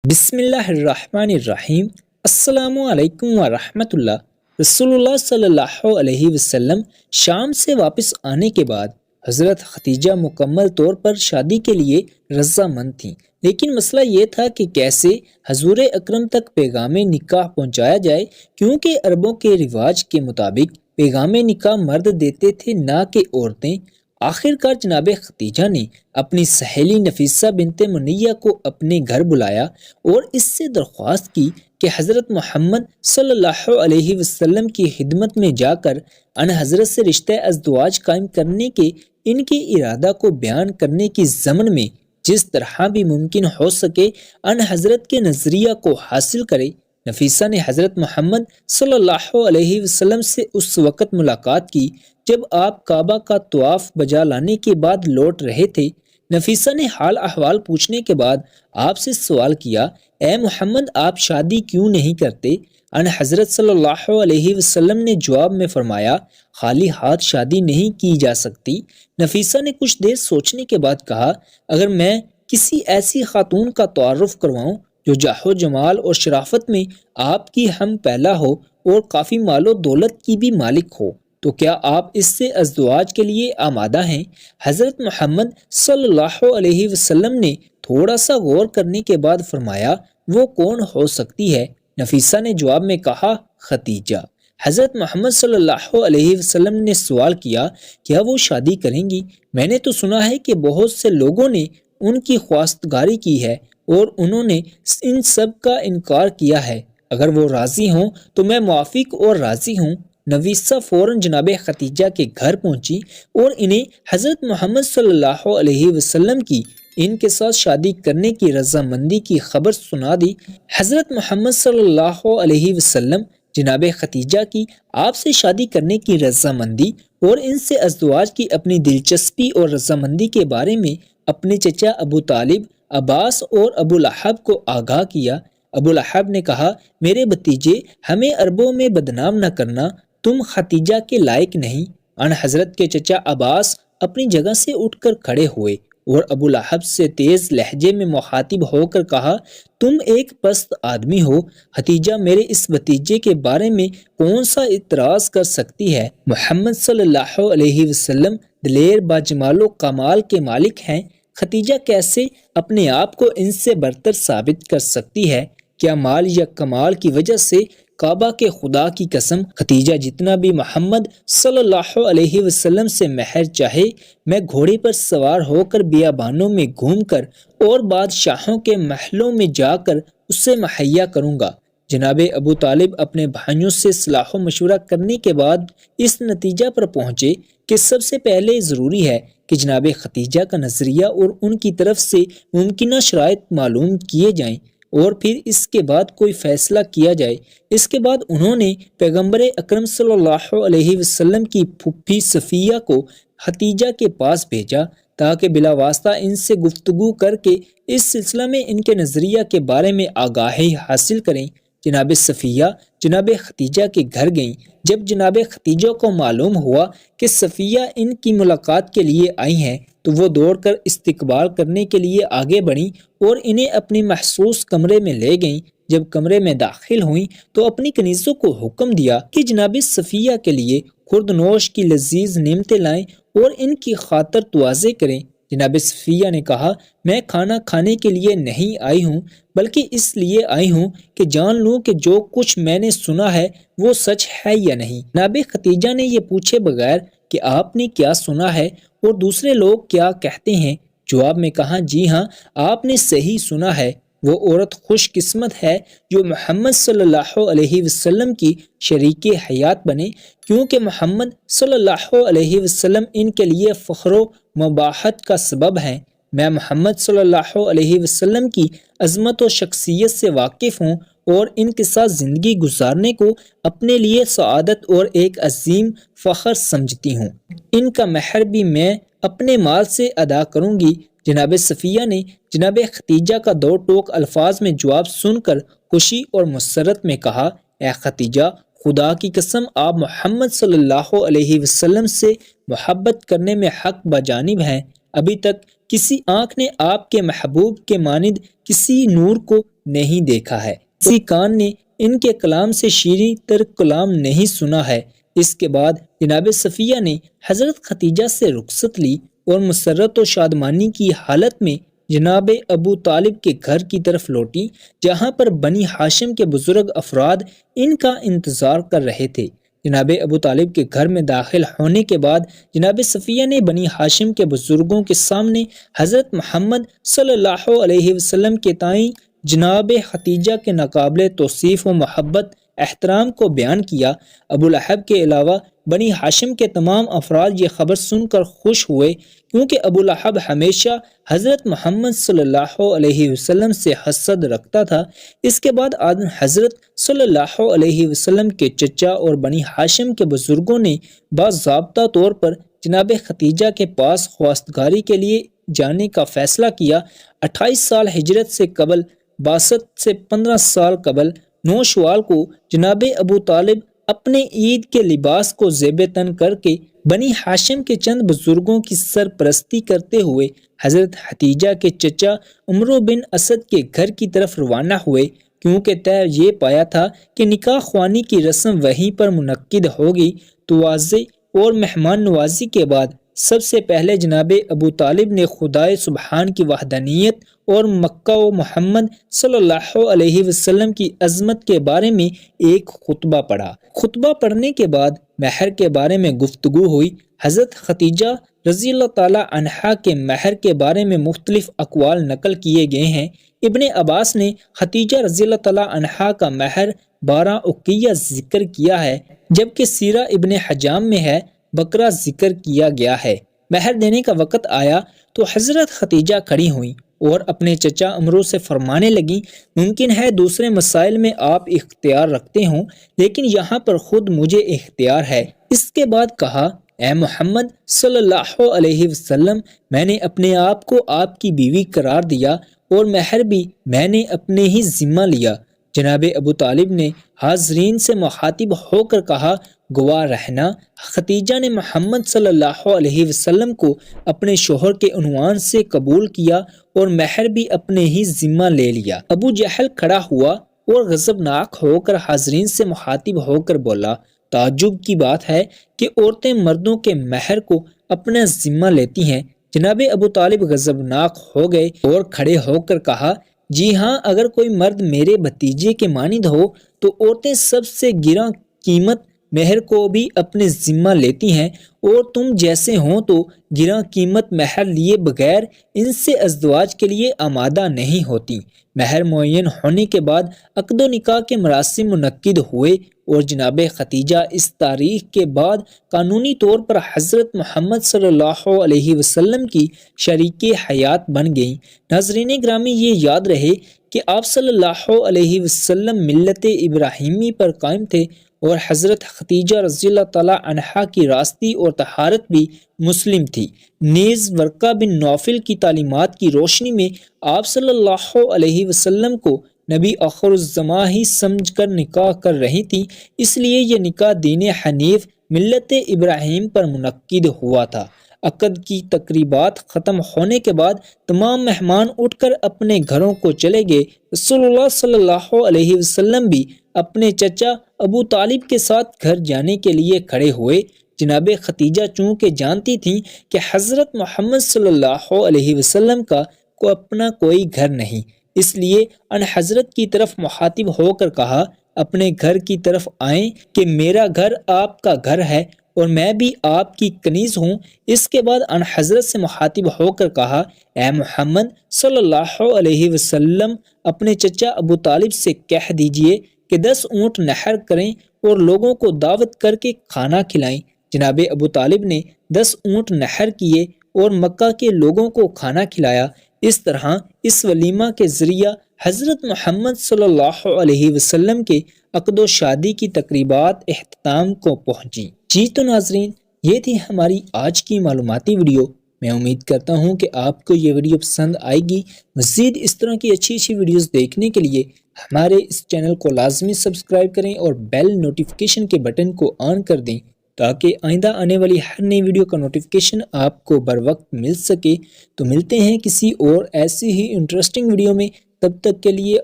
بسم اللہ الرحمن الرحیم۔ السلام علیکم ورحمۃ اللہ۔ رسول اللہ صلی اللہ علیہ وسلم شام سے واپس آنے کے بعد حضرت ختیجہ مکمل طور پر شادی کے لیے رضامند تھیں، لیکن مسئلہ یہ تھا کہ کیسے حضور اکرم تک پیغام نکاح پہنچایا جائے، کیونکہ عربوں کے رواج کے مطابق پیغام نکاح مرد دیتے تھے، نہ کہ عورتیں۔ آخر کار جناب ختیجہ نے اپنی سہیلی نفیسہ بنت منیہ کو اپنے گھر بلایا اور اس سے درخواست کی کہ حضرت محمد صلی اللہ علیہ وسلم کی خدمت میں جا کر ان حضرت سے رشتہ ازدواج قائم کرنے کے ان کے ارادہ کو بیان کرنے کی ضمن میں جس طرح بھی ممکن ہو سکے ان حضرت کے نظریہ کو حاصل کرے۔ نفیسہ نے حضرت محمد صلی اللہ علیہ وسلم سے اس وقت ملاقات کی جب آپ کعبہ کا طواف بجا لانے کے بعد لوٹ رہے تھے۔ نفیسہ نے حال احوال پوچھنے کے بعد آپ سے سوال کیا، اے محمد، آپ شادی کیوں نہیں کرتے؟ ان حضرت صلی اللہ علیہ وسلم نے جواب میں فرمایا، خالی ہاتھ شادی نہیں کی جا سکتی۔ نفیسہ نے کچھ دیر سوچنے کے بعد کہا، اگر میں کسی ایسی خاتون کا تعارف کرواؤں جو جاہ و جمال اور شرافت میں آپ کی ہم پہلا ہو اور کافی مال و دولت کی بھی مالک ہو، تو کیا آپ اس سے ازدواج کے لیے آمادہ ہیں؟ حضرت محمد صلی اللہ علیہ وسلم نے تھوڑا سا غور کرنے کے بعد فرمایا، وہ کون ہو سکتی ہے؟ نفیسہ نے جواب میں کہا، ختیجہ۔ حضرت محمد صلی اللہ علیہ وسلم نے سوال کیا، کیا وہ شادی کریں گی؟ میں نے تو سنا ہے کہ بہت سے لوگوں نے ان کی خواستگاری کی ہے اور انہوں نے ان سب کا انکار کیا ہے۔ اگر وہ راضی ہوں تو میں موافق اور راضی ہوں۔ نفیسہ فوراً جناب ختیجہ کے گھر پہنچی اور انہیں حضرت محمد صلی اللہ علیہ وسلم کی ان کے ساتھ شادی کرنے کی رضامندی کی خبر سنا دی۔ حضرت محمد صلی اللہ علیہ وسلم جناب ختیجہ کی آپ سے شادی کرنے کی رضامندی اور ان سے ازدواج کی اپنی دلچسپی اور رضامندی کے بارے میں اپنے چچا ابو طالب، عباس اور ابو لہب کو آگاہ کیا۔ ابو لہب نے کہا، میرے بھتیجے، ہمیں عربوں میں بدنام نہ کرنا، تم ختیجہ کے لائق نہیں۔ ان حضرت کے چچا عباس اپنی جگہ سے اٹھ کر کھڑے ہوئے اور ابو لہب سے تیز لہجے میں مخاطب ہو کر کہا، تم ایک پست آدمی ہو، ختیجہ میرے اس بھتیجے کے بارے میں کون سا اعتراض کر سکتی ہے؟ محمد صلی اللہ علیہ وسلم دلیر باجمال و کمال کے مالک ہیں، ختیجہ کیسے اپنے آپ کو ان سے برتر ثابت کر سکتی ہے؟ کیا مال یا کمال کی وجہ سے؟ کعبہ کے خدا کی قسم، ختیجہ جتنا بھی محمد صلی اللہ علیہ وسلم سے مہر چاہے، میں گھوڑے پر سوار ہو کر بیابانوں میں گھوم کر اور بادشاہوں کے محلوں میں جا کر اسے مہیا کروں گا۔ جناب ابو طالب اپنے بھائیوں سے صلاح و مشورہ کرنے کے بعد اس نتیجہ پر پہنچے کہ سب سے پہلے ضروری ہے کہ جناب ختیجہ کا نظریہ اور ان کی طرف سے ممکنہ شرائط معلوم کیے جائیں اور پھر اس کے بعد کوئی فیصلہ کیا جائے۔ اس کے بعد انہوں نے پیغمبر اکرم صلی اللہ علیہ وسلم کی پھوپھی صفیہ کو ختیجہ کے پاس بھیجا تاکہ بلا واسطہ ان سے گفتگو کر کے اس سلسلہ میں ان کے نظریہ کے بارے میں آگاہی حاصل کریں۔ جناب صفیہ جناب ختیجہ کے گھر گئیں۔ جب جناب ختیجہ کو معلوم ہوا کہ صفیہ ان کی ملاقات کے لیے آئی ہیں تو وہ دوڑ کر استقبال کرنے کے لیے آگے بڑھیں اور انہیں اپنی مخصوص کمرے میں لے گئیں۔ جب کمرے میں داخل ہوئیں تو اپنی کنیزوں کو حکم دیا کہ جناب صفیہ کے لیے خوردنوش کی لذیذ نعمتیں لائیں اور ان کی خاطر تواضع کریں۔ جناب صفیہ نے کہا، میں کھانا کھانے کے لیے نہیں آئی ہوں، بلکہ اس لیے آئی ہوں کہ جان لوں کہ جو کچھ میں نے سنا ہے وہ سچ ہے یا نہیں۔ جناب ختیجہ نے یہ پوچھے بغیر کہ آپ نے کیا سنا ہے اور دوسرے لوگ کیا کہتے ہیں، جواب میں کہا، جی ہاں، آپ نے صحیح سنا ہے۔ وہ عورت خوش قسمت ہے جو محمد صلی اللہ علیہ وسلم کی شریک حیات بنے، کیونکہ محمد صلی اللہ علیہ وسلم ان کے لیے فخر و مباحت کا سبب ہیں۔ میں محمد صلی اللہ علیہ وسلم کی عظمت و شخصیت سے واقف ہوں اور ان کے ساتھ زندگی گزارنے کو اپنے لیے سعادت اور ایک عظیم فخر سمجھتی ہوں۔ ان کا مہر بھی میں اپنے مال سے ادا کروں گی۔ جناب صفیہ نے جناب ختیجہ کا دو ٹوک الفاظ میں جواب سن کر خوشی اور مسرت میں کہا، اے ختیجہ، خدا کی قسم آپ محمد صلی اللہ علیہ وسلم سے محبت کرنے میں حق بجانب ہیں۔ ابھی تک کسی آنکھ نے آپ کے محبوب کے مانند کسی نور کو نہیں دیکھا ہے، کسی کان نے ان کے کلام سے شیریں تر کلام نہیں سنا ہے۔ اس کے بعد جناب صفیہ نے حضرت خدیجہ سے رخصت لی اور مسرت و شادمانی کی حالت میں جناب ابو طالب کے گھر کی طرف لوٹی، جہاں پر بنی ہاشم کے بزرگ افراد ان کا انتظار کر رہے تھے۔ جناب ابو طالب کے گھر میں داخل ہونے کے بعد جناب صفیہ نے بنی ہاشم کے بزرگوں کے سامنے حضرت محمد صلی اللہ علیہ وسلم کے تئیں جناب خدیجہ کے ناقابل توصیف و محبت احترام کو بیان کیا۔ ابو لہب کے علاوہ بنی ہاشم کے تمام افراد یہ خبر سن کر خوش ہوئے، کیونکہ ابو لہب ہمیشہ حضرت محمد صلی اللہ علیہ وسلم سے حسد رکھتا تھا۔ اس کے بعد حضرت صلی اللہ علیہ وسلم کے چچا اور بنی ہاشم کے بزرگوں نے باضابطہ طور پر جناب خدیجہ کے پاس خواستگاری کے لیے جانے کا فیصلہ کیا۔ 28 سال ہجرت سے قبل، 62 سے 15 سال قبل 9 شوال کو جناب ابو طالب اپنے عید کے لباس کو زیب تن کر کے بنی ہاشم کے چند بزرگوں کی سرپرستی کرتے ہوئے حضرت خدیجہ کے چچا عمرو بن اسد کے گھر کی طرف روانہ ہوئے، کیونکہ طے یہ پایا تھا کہ نکاح خوانی کی رسم وہیں پر منعقد ہوگی۔ تواضع اور مہمان نوازی کے بعد سب سے پہلے جناب ابو طالب نے خدائے سبحان کی وحدانیت اور مکہ و محمد صلی اللہ علیہ وسلم کی عظمت کے بارے میں ایک خطبہ پڑھا۔ خطبہ پڑھنے کے بعد مہر کے بارے میں گفتگو ہوئی۔ حضرت خدیجہ رضی اللہ تعالی عنہا کے مہر کے بارے میں مختلف اقوال نقل کیے گئے ہیں۔ ابن عباس نے خدیجہ رضی اللہ تعالی عنہا کا مہر 12 اقیہ ذکر کیا ہے، جبکہ سیرہ ابن حجام میں ہے بکرا ذکر کیا گیا ہے۔ مہر دینے کا وقت آیا تو حضرت خدیجہ کھڑی ہوئیں اور اپنے چچا عمرو سے فرمانے لگیں، ممکن ہے دوسرے مسائل میں آپ اختیار رکھتے ہوں، لیکن یہاں پر خود مجھے اختیار ہے۔ اس کے بعد کہا، اے محمد صلی اللہ علیہ وسلم، میں نے اپنے آپ کو آپ کی بیوی قرار دیا اور مہر بھی میں نے اپنے ہی ذمہ لیا۔ جناب ابو طالب نے حاضرین سے مخاطب ہو کر کہا، گواہ رہنا، خدیجہ نے محمد صلی اللہ علیہ وسلم کو اپنے شوہر کے عنوان سے قبول کیا اور مہر بھی اپنے ہی ذمہ لے لیا۔ ابو جہل کھڑا ہوا اور غضبناک ہو کر حاضرین سے مخاطب ہو کر بولا، تعجب کی بات ہے کہ عورتیں مردوں کے مہر کو اپنا ذمہ لیتی ہیں۔ جناب ابو طالب غضبناک ہو گئے اور کھڑے ہو کر کہا، جی ہاں، اگر کوئی مرد میرے بھتیجے کے مانند ہو تو عورتیں سب سے گراں قیمت مہر کو بھی اپنے ذمہ لیتی ہیں، اور تم جیسے ہوں تو گراں قیمت مہر لیے بغیر ان سے ازدواج کے لیے آمادہ نہیں ہوتی۔ مہر معین ہونے کے بعد عقد و نکاح کے مراسم منعقد ہوئے اور جناب خدیجہ اس تاریخ کے بعد قانونی طور پر حضرت محمد صلی اللہ علیہ وسلم کی شریک حیات بن گئیں۔ ناظرین گرامی، یہ یاد رہے کہ آپ صلی اللہ علیہ وسلم ملت ابراہیمی پر قائم تھے اور حضرت خدیجہ رضی اللہ تعالی عنہا کی راستی اور طہارت بھی مسلم تھی۔ نیز ورقہ بن نوفل کی تعلیمات کی روشنی میں آپ صلی اللہ علیہ وسلم کو نبی آخر الزماں ہی سمجھ کر نکاح کر رہی تھی، اس لیے یہ نکاح دین حنیف ملت ابراہیم پر منعقد ہوا تھا۔ عقد کی تقریبات ختم ہونے کے بعد تمام مہمان اٹھ کر اپنے گھروں کو چلے گئے۔ رسول اللہ صلی اللہ علیہ وسلم بھی اپنے چچا ابو طالب کے ساتھ گھر جانے کے لیے کھڑے ہوئے۔ جناب خدیجہ چونکہ جانتی تھیں کہ حضرت محمد صلی اللہ علیہ وسلم کا اپنا کوئی گھر نہیں، اس لیے ان حضرت کی طرف مخاطب ہو کر کہا، اپنے گھر کی طرف آئیں کہ میرا گھر آپ کا گھر ہے اور میں بھی آپ کی کنیز ہوں۔ اس کے بعد ان حضرت سے مخاطب ہو کر کہا، اے محمد صلی اللہ علیہ وسلم، اپنے چچا ابو طالب سے کہہ دیجئے کہ 10 اونٹ نحر کریں اور لوگوں کو دعوت کر کے کھانا کھلائیں۔ جناب ابو طالب نے 10 اونٹ نحر کیے اور مکہ کے لوگوں کو کھانا کھلایا۔ اس طرح اس ولیمہ کے ذریعہ حضرت محمد صلی اللہ علیہ وسلم کے عقد و شادی کی تقریبات اختتام کو پہنچی۔ جی تو ناظرین، یہ تھی ہماری آج کی معلوماتی ویڈیو۔ میں امید کرتا ہوں کہ آپ کو یہ ویڈیو پسند آئے گی۔ مزید اس طرح کی اچھی ویڈیوز دیکھنے کے لیے ہمارے اس چینل کو لازمی سبسکرائب کریں اور بیل نوٹیفیکیشن کے بٹن کو آن کر دیں تاکہ آئندہ آنے والی ہر نئی ویڈیو کا نوٹیفیکیشن آپ کو بر وقت مل سکے۔ تو ملتے ہیں کسی اور ایسی ہی انٹرسٹنگ ویڈیو میں، تب تک کے لیے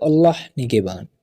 اللہ نگہبان۔